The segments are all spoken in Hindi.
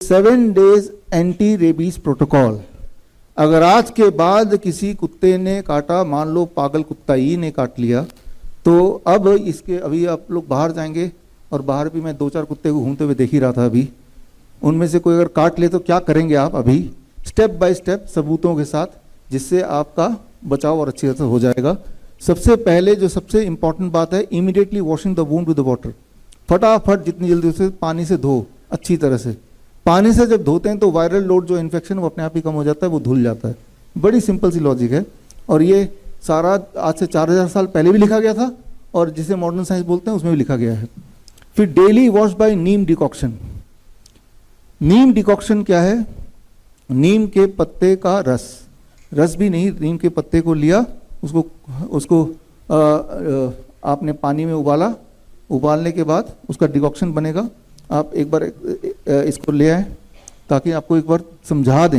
7 डेज एंटी रेबीज प्रोटोकॉल। अगर आज के बाद किसी कुत्ते ने काटा, मान लो पागल कुत्ता ही ने काट लिया, तो अब इसके अभी आप लोग बाहर जाएंगे और बाहर भी मैं 2-4 कुत्ते को घूमते हुए देख ही रहा था अभी, उनमें से कोई अगर काट ले तो क्या करेंगे आप? अभी स्टेप बाय स्टेप सबूतों के साथ, जिससे आपका बचाव और अच्छी तरह से हो जाएगा। सबसे पहले जो सबसे इंपॉर्टेंट बात है, immediately washing the wound with the water. फटाफट जितनी जल्दी उसे पानी से धो अच्छी तरह से। पानी से जब धोते हैं तो वायरल लोड जो इन्फेक्शन वो अपने आप ही कम हो जाता है, वो धुल जाता है। बड़ी सिंपल सी लॉजिक है और ये सारा आज से 4000 साल पहले भी लिखा गया था और जिसे मॉडर्न साइंस बोलते हैं उसमें भी लिखा गया है। फिर डेली वॉश बाय नीम डिकॉक्शन। नीम डिकॉक्शन क्या है? नीम के पत्ते का रस भी नहीं, नीम के पत्ते को लिया, उसको आपने पानी में उबाला, उबालने के बाद उसका डिकॉक्शन बनेगा। आप एक बार इसको ले आए ताकि आपको एक बार समझा दें,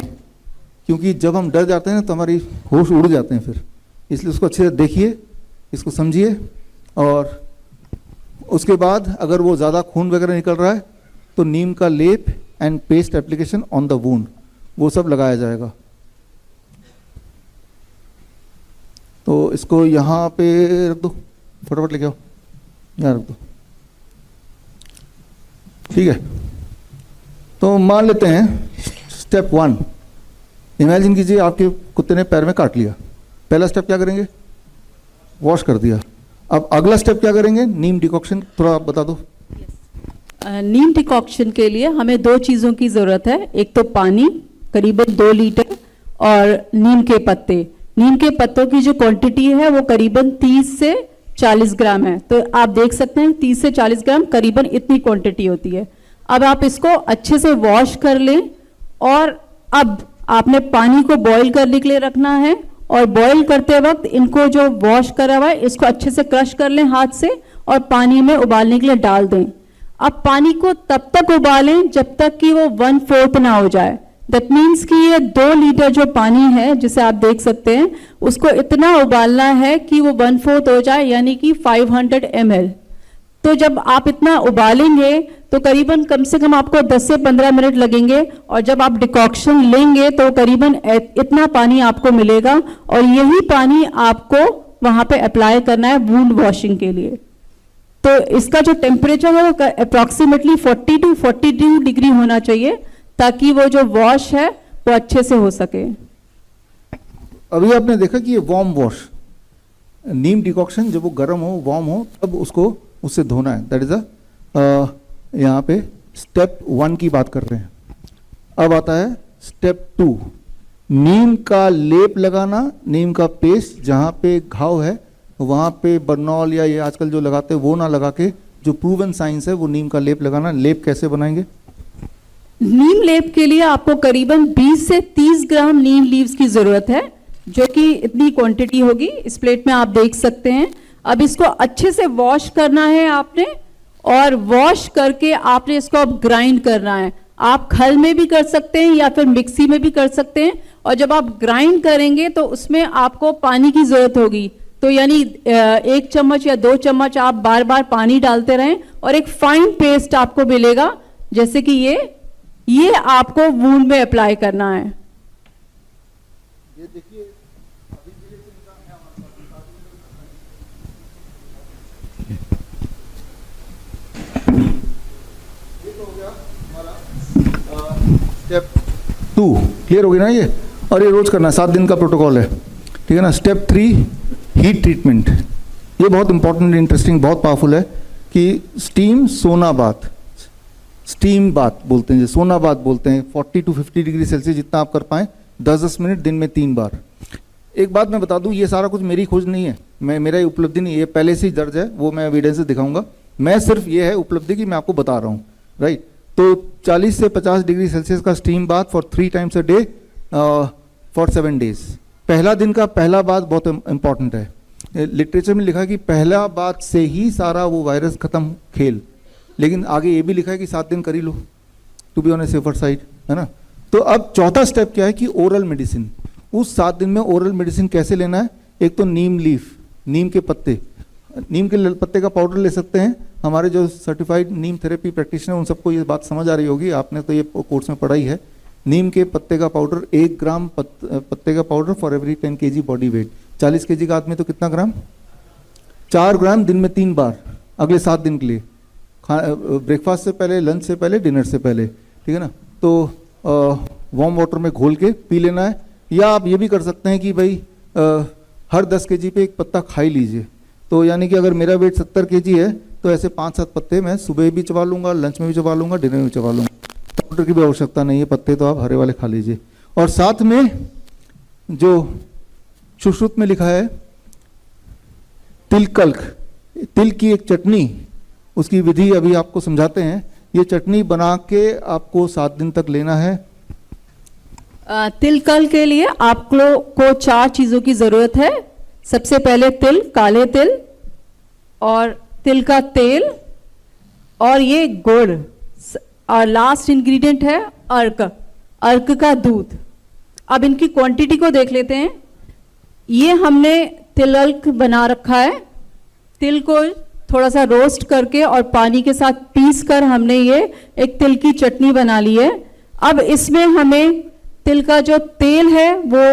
क्योंकि जब हम डर जाते हैं ना तो हमारी होश उड़ जाते हैं फिर, इसलिए उसको अच्छे से देखिए, इसको समझिए। और उसके बाद अगर वो ज़्यादा खून वगैरह निकल रहा है तो नीम का लेप and paste application on the wound, वो सब लगाया जाएगा। तो इसको यहाँ पे रख दो, फटाफट लेके आओ, यहाँ रख दो, ठीक है। तो मान लेते हैं स्टेप 1, इमेजिन कीजिए आपके कुत्ते ने पैर में काट लिया। पहला स्टेप क्या करेंगे? वॉश कर दिया। अब अगला स्टेप क्या करेंगे? नीम डिकॉक्शन, थोड़ा आप बता दो। नीम डिकॉक्शन के लिए हमें 2 चीज़ों की ज़रूरत है, एक तो पानी करीबन 2 लीटर और नीम के पत्ते। नीम के पत्तों की जो क्वांटिटी है वो करीबन 30 से 40 ग्राम है। तो आप देख सकते हैं 30 से 40 ग्राम करीबन इतनी क्वांटिटी होती है। अब आप इसको अच्छे से वॉश कर लें और अब आपने पानी को बॉईल करने के लिए रखना है और बॉईल करते वक्त इनको जो वॉश करा हुआ है इसको अच्छे से क्रश कर लें हाथ से और पानी में उबालने के लिए डाल दें। अब पानी को तब तक उबालें जब तक कि वो 1/4 ना हो जाए। दैट मीन्स कि ये 2 लीटर जो पानी है जिसे आप देख सकते हैं उसको इतना उबालना है कि वो 1/4 हो जाए, यानी कि 500 ml। तो जब आप इतना उबालेंगे तो करीबन कम से कम आपको 10 से 15 मिनट लगेंगे और जब आप डिकॉक्शन लेंगे तो करीबन इतना पानी आपको मिलेगा और यही पानी आपको वहां पे अप्लाई करना है वुंड वॉशिंग के लिए। तो इसका जो टेम्परेचर है वो अप्रॉक्सीमेटली 40 to 42 डिग्री होना चाहिए ताकि वो जो वॉश है वो अच्छे से हो सके। अभी आपने देखा कि ये वार्म वॉश, नीम डिकॉक्शन जब वो गर्म हो, वार्म हो, तब उसको उससे धोना है। दैट इज यहाँ पे स्टेप 1 की बात कर रहे हैं। अब आता है स्टेप 2, नीम का लेप लगाना, नीम का पेस्ट, जहाँ पे घाव है वहाँ पे बर्नॉल या ये आजकल जो लगाते हैं वो ना लगा के जो प्रूवन साइंस है वो नीम का लेप लगाना। लेप कैसे बनाएंगे? नीम लेप के लिए आपको करीबन 20 से 30 ग्राम नीम लीव्स की जरूरत है, जो कि इतनी क्वांटिटी होगी। इस प्लेट में आप देख सकते हैं। अब इसको अच्छे से वॉश करना है आपने और वॉश करके आपने इसको अब ग्राइंड करना है। आप खल में भी कर सकते हैं या फिर मिक्सी में भी कर सकते हैं। और जब आप ग्राइंड करेंगे तो उसमें आपको पानी की जरूरत होगी, तो यानी 1 चम्मच या 2 चम्मच आप बार बार पानी डालते रहें और एक फाइन पेस्ट आपको मिलेगा, जैसे कि ये आपको वुंड में अप्लाई करना है। ये देखिए ये तो हो गया हमारा स्टेप 2, क्लियर हो गया ना ये। और ये रोज करना है, 7 दिन का प्रोटोकॉल है, ठीक है ना। Step 3, heat treatment. ये बहुत इंपॉर्टेंट, इंटरेस्टिंग, बहुत पावरफुल है कि स्टीम सोना बाथ, स्टीम बाथ बोलते हैं, सोना बाथ बोलते हैं। 40 to 50 डिग्री सेल्सियस जितना आप कर पाएँ, 10-10 मिनट दिन में 3 बार। एक बात मैं बता दूं, ये सारा कुछ मेरी खोज नहीं है, मेरा ये उपलब्धि नहीं है, ये पहले से ही दर्ज है, वो मैं एविडेंस से दिखाऊंगा। मैं सिर्फ ये है उपलब्धि कि मैं आपको बता रहा हूँ, राइट। तो 40 से 50 डिग्री सेल्सियस का steam bath for 3 times a day for 7 days। पहला दिन का पहला बात बहुत इंपॉर्टेंट है। लिटरेचर में लिखा है कि पहला बात से ही सारा वो वायरस खत्म खेल, लेकिन आगे ये भी लिखा है कि 7 दिन कर ही लो, to be on a safer side, है ना। तो अब चौथा स्टेप क्या है कि ओरल मेडिसिन। उस 7 दिन में ओरल मेडिसिन कैसे लेना है? एक तो नीम लीफ, नीम के पत्ते, नीम के पत्ते का पाउडर ले सकते हैं हमारे जो सर्टिफाइड नीम थेरेपी प्रैक्टिशनर उन सबको ये बात समझ आ रही होगी, आपने तो ये कोर्स में पढ़ा ही है। नीम के पत्ते का पाउडर 1 ग्राम पत्ते का powder for every 10 kg body weight. 40 kg का आदमी तो कितना ग्राम? 4 ग्राम दिन में 3 बार अगले 7 दिन के लिए, ब्रेकफास्ट से पहले, लंच से पहले, डिनर से पहले, ठीक है ना। तो वार्म वाटर में घोल के पी लेना है। या आप ये भी कर सकते हैं कि भाई हर 10 kg पे एक पत्ता खा ही लीजिए। तो यानी कि अगर मेरा वेट 70 kg है तो ऐसे 5-7 पत्ते मैं सुबह भी चबा लूँगा, लंच में भी चबा लूँगा, डिनर में भी चबा लूँगा। पाउडर की भी आवश्यकता नहीं है, पत्ते तो आप हरे वाले खा लीजिए। और साथ में जो सुश्रुत में लिखा है तिलकल्क, तिल की एक चटनी, उसकी विधि अभी आपको समझाते हैं। ये चटनी बना के आपको 7 दिन तक लेना है। तिलकल के लिए आपको 4 चीजों की जरूरत है। सबसे पहले तिल, काले तिल, और तिल का तेल, और ये गुड़, और लास्ट इंग्रेडिएंट है अर्क, अर्क का दूध। अब इनकी क्वांटिटी को देख लेते हैं। ये हमने तिलक बना रखा है। तिल को थोड़ा सा रोस्ट करके और पानी के साथ पीस कर हमने ये एक तिल की चटनी बना ली है। अब इसमें हमें तिल का जो तेल है वो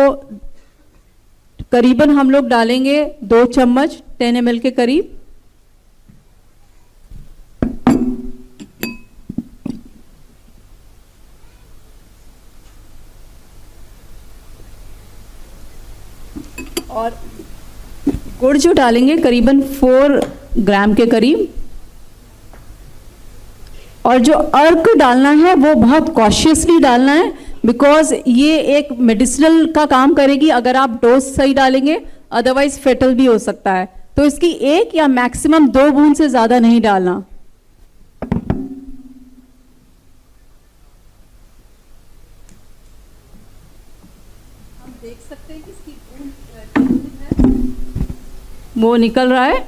करीबन हम लोग डालेंगे 2 चम्मच 10 ml के करीब। और गुड़ जो डालेंगे करीबन 4 ग्राम के करीब। और जो अर्क डालना है वो बहुत कॉशियसली डालना है, बिकॉज ये एक मेडिसिनल का काम करेगी अगर आप डोज सही डालेंगे, अदरवाइज फेटल भी हो सकता है। तो इसकी 1 या मैक्सिमम 2 बूंद से ज्यादा नहीं डालना। हम देख सकते हैं कि इसकी बूंद वो निकल रहा है,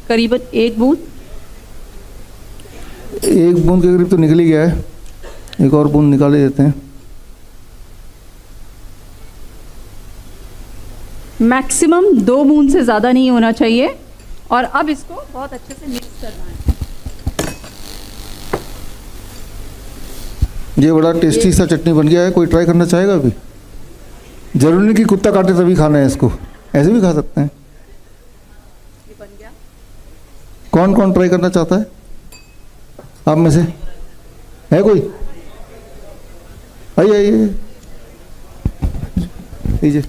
करीबन 1 बूंद। 1 बूंद के करीब तो निकल ही गया है, एक और बूंद निकाले देते हैं। मैक्सिमम 2 बूंद से ज़्यादा नहीं होना चाहिए। और अब इसको बहुत अच्छे से मिक्स करना है। ये बड़ा टेस्टी सा चटनी बन गया है। कोई ट्राई करना चाहेगा अभी? जरूरी नहीं कि कुत्ता काटे तभी खाना है इसको, ऐसे भी खा सकते हैं। ये बन गया। कौन कौन ट्राई करना चाहता है आप में से? है कोई? आइए आइए, लीजिए,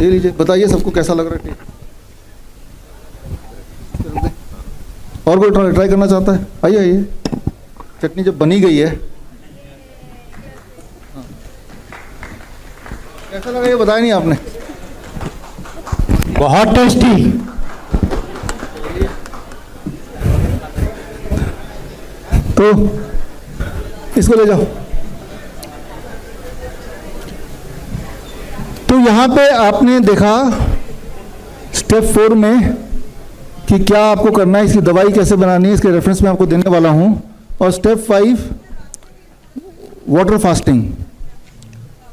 ये लीजिए, बताइए सबको कैसा लग रहा है। और कोई ट्राई करना चाहता है? आइए आइए, चटनी जब बनी गई है कैसा लगा ये बताया नहीं आपने? बहुत टेस्टी। तो इसको ले जाओ। तो यहाँ पे आपने देखा स्टेप 4 में कि क्या आपको करना है, इसकी दवाई कैसे बनानी है, इसके रेफरेंस में आपको देने वाला हूँ। और स्टेप 5 वाटर फास्टिंग,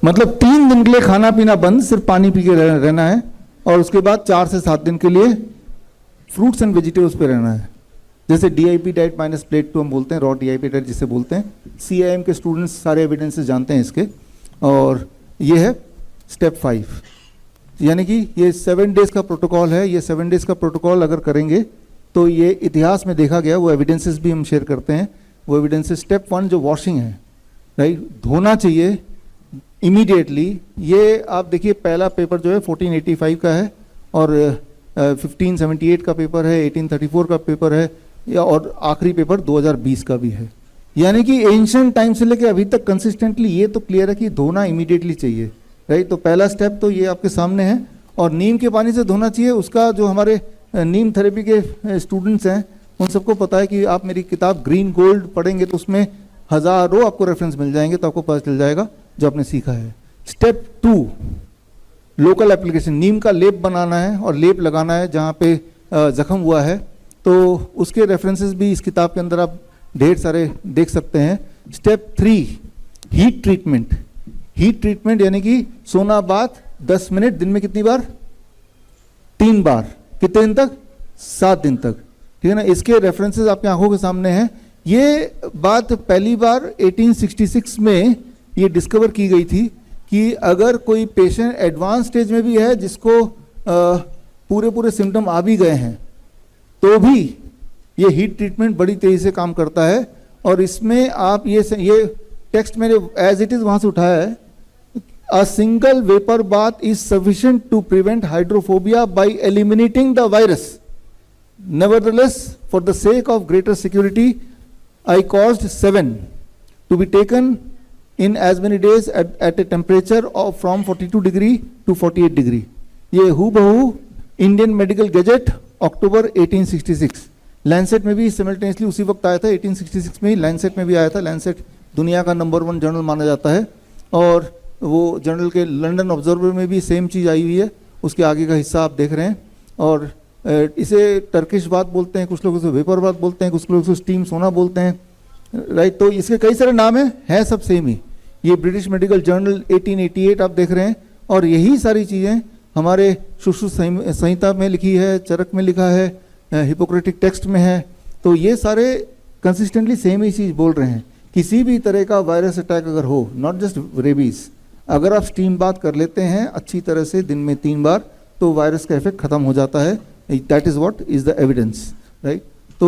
मतलब 3 दिन के लिए खाना पीना बंद, सिर्फ पानी पी के रहना है। और उसके बाद 4 से 7 दिन के लिए फ्रूट्स एंड वेजिटेबल्स पे रहना है। जैसे DIP डाइट माइनस प्लेट 2 हम बोलते हैं, रॉ DIP डाइट जिसे बोलते हैं। CIM के स्टूडेंट्स सारे एविडेंसेस जानते हैं इसके। और ये है स्टेप 5, यानी कि ये 7 डेज का प्रोटोकॉल है। ये 7 डेज का प्रोटोकॉल अगर करेंगे तो ये इतिहास में देखा गया, वो एविडेंसेस भी हम शेयर करते हैं। वो एविडेंसेस, स्टेप 1 जो वॉशिंग है, राइट, धोना चाहिए इमीडिएटली। ये आप देखिए पहला पेपर जो है 1485 का है, और 1578 का पेपर है, 1834 का पेपर है, या और आखिरी पेपर 2020 का भी है। यानी कि एंशिएंट टाइम से लेके अभी तक कंसिस्टेंटली ये तो क्लियर है कि धोना इमीडिएटली चाहिए, राइट। तो पहला स्टेप तो ये आपके सामने है। और नीम के पानी से धोना चाहिए। उसका जो हमारे नीम थेरेपी के स्टूडेंट्स हैं उन सबको पता है कि आप मेरी किताब ग्रीन गोल्ड पढ़ेंगे तो उसमें हज़ारों आपको रेफरेंस मिल जाएंगे, तो आपको पता चल जाएगा जो आपने सीखा है। स्टेप 2 लोकल एप्लीकेशन, नीम का लेप बनाना है और लेप लगाना है जहाँ पे जख्म हुआ है। तो उसके रेफरेंसेस भी इस किताब के अंदर आप ढेर सारे देख सकते हैं। Step 3 heat treatment. Heat treatment यानी कि सोना बाथ 10 मिनट, दिन में कितनी बार? 3 बार। कितने दिन तक? 7 दिन तक, ठीक है ना। इसके रेफरेंसेस आपकी आंखों के सामने हैं। ये बात पहली बार 1866 में ये डिस्कवर की गई थी कि अगर कोई पेशेंट एडवांस स्टेज में भी है, जिसको पूरे सिम्टम आ भी गए हैं, तो भी ये हीट ट्रीटमेंट बड़ी तेजी से काम करता है। और इसमें आप ये टेक्स्ट मैंने एज इट इज वहां से उठाया है। A single vapour bath is sufficient to prevent hydrophobia by eliminating the virus. Nevertheless, for the sake of greater security, I caused 7 to be taken in as many days at a temperature of from 42 degree to 48 degree. ये हूबहू इंडियन मेडिकल गैजेट अक्टूबर 1866, लैंसेट में भी सिमल्टेनियसली उसी वक्त आया था। 1866 में ही लैंसेट में भी आया था। लैंसेट दुनिया का नंबर 1 जर्नल माना जाता है, और वो जर्नल के लंदन ऑब्जर्वर में भी सेम चीज़ आई हुई है। उसके आगे का हिस्सा आप देख रहे हैं। और इसे टर्किश बात बोलते हैं, कुछ लोग इसे वेपर बात बोलते हैं, कुछ लोग इसे स्टीम सोना बोलते हैं, राइट। तो इसके कई सारे नाम हैं सब सेम ही। ये ब्रिटिश मेडिकल जर्नल 1888 आप देख रहे हैं। और यही सारी चीज़ें हमारे सुश्रुत संहिता में लिखी है, चरक में लिखा है, हिपोक्रेटिक टेक्स्ट में है। तो ये सारे कंसिस्टेंटली सेम ही चीज़ बोल रहे हैं। किसी भी तरह का वायरस अटैक अगर हो, नॉट जस्ट रेबीज, अगर आप स्टीम बात कर लेते हैं अच्छी तरह से दिन में 3 बार, तो वायरस का इफेक्ट खत्म हो जाता है। That is what is the evidence, right. तो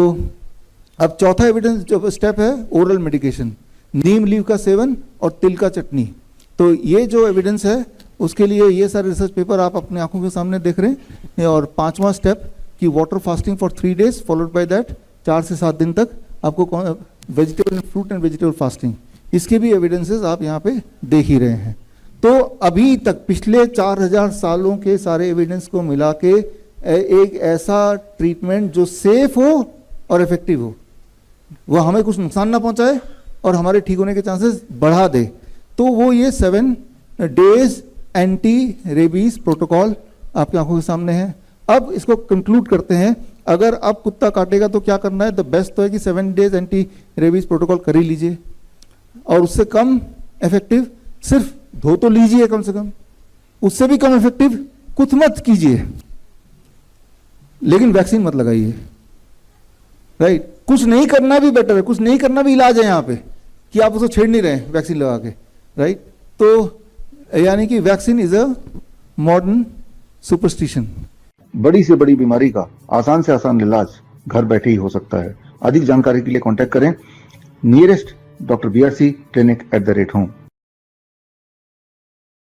अब चौथा एविडेंस जो स्टेप है, ओरल मेडिकेशन, नीम लीव का सेवन और तिल का चटनी। तो ये जो एविडेंस है, उसके लिए ये सारे रिसर्च पेपर आप अपनी आंखों के सामने देख रहे हैं। और 5वां स्टेप कि water fasting for 3 days followed by that 4 से 7 दिन तक आपको vegetable and fruit and vegetable fasting, इसके भी एविडेंसेस आप यहाँ पे देख ही रहे हैं। तो अभी तक पिछले 4000 सालों के सारे एविडेंस को मिला के एक ऐसा ट्रीटमेंट जो सेफ हो और इफेक्टिव हो, वह हमें कुछ नुकसान ना पहुंचाए और हमारे ठीक होने के चांसेस बढ़ा दे, तो वो ये 7 days एंटी रेबीज प्रोटोकॉल आपकी आंखों के सामने है। अब इसको कंक्लूड करते हैं। अगर अब कुत्ता काटेगा तो क्या करना है? द बेस्ट तो है कि 7 days एंटी रेबीज प्रोटोकॉल कर ही लीजिए, और उससे कम इफेक्टिव सिर्फ धो तो लीजिए कम से कम, उससे भी कम इफेक्टिव कुछ मत कीजिए, लेकिन वैक्सीन मत लगाइए, राइट। कुछ नहीं करना भी बेटर है, कुछ नहीं करना भी इलाज है यहाँ पे, कि आप उसको छेड़ नहीं रहे हैं वैक्सीन लगा के, राइट। तो यानी कि vaccine is a modern superstition. बड़ी से बड़ी बीमारी का आसान से आसान इलाज घर बैठे ही हो सकता है। अधिक जानकारी के लिए कांटेक्ट करें नियरेस्ट डॉक्टर BRC clinic@home।